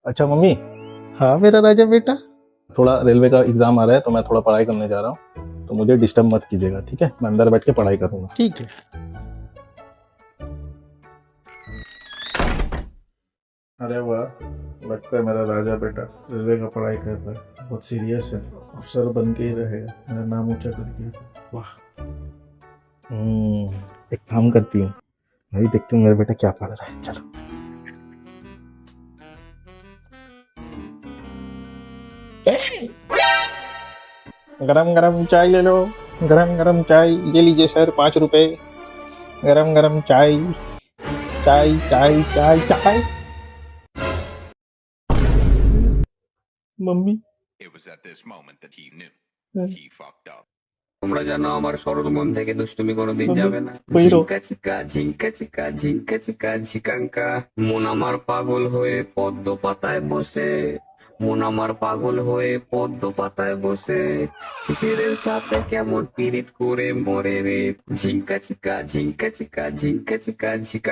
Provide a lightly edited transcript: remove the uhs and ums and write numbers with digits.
अच्छा मम्मी। हाँ मेरा राजा बेटा, थोड़ा रेलवे का एग्जाम आ रहा है तो मैं थोड़ा पढ़ाई करने जा रहा हूँ, तो मुझे डिस्टर्ब मत कीजिएगा, ठीक है? मैं अंदर बैठ के पढ़ाई करूँगा। ठीक है। अरे वाह, लगता है मेरा राजा बेटा रेलवे का पढ़ाई कर रहा है, बहुत सीरियस है, अफसर बन के ही रहेगा, मेरा नाम ऊंचा करके। वाह। एक काम करती हूँ, मैं भी देखती हूँ मेरा बेटा क्या पढ़ रहा है। चलो। गरम गरम चाय ले लो, गरम गरम चाय, ये लीजिए सर 5 रुपए। गरम गरम चाय, चाय चाय चाय चाय। Mummy. It was at this moment that he knew he fucked up. তোমরা জানো আমার সরল মন থেকে দুষ্টুমি কোনোদিন मम्मी যাবে না। वही रो। ঝিঙ্কা চিকা ঝিঙ্কা চিকা ঝিঙ্কা চিকা ঝিকাঙ্কা। মন আমার পাগল হয়ে পদ্ম পাতায় বসে, মন আমার পাগল হয়ে পদ্ম পাতায় বসে, শিশিরের সাথে কেমন পীড়িত করে মরে রে। ঝিঙ্কা চিকা ঝিঙ্কা চিকা ঝিঙ্কা চিকা ঝিকাঙ্কা।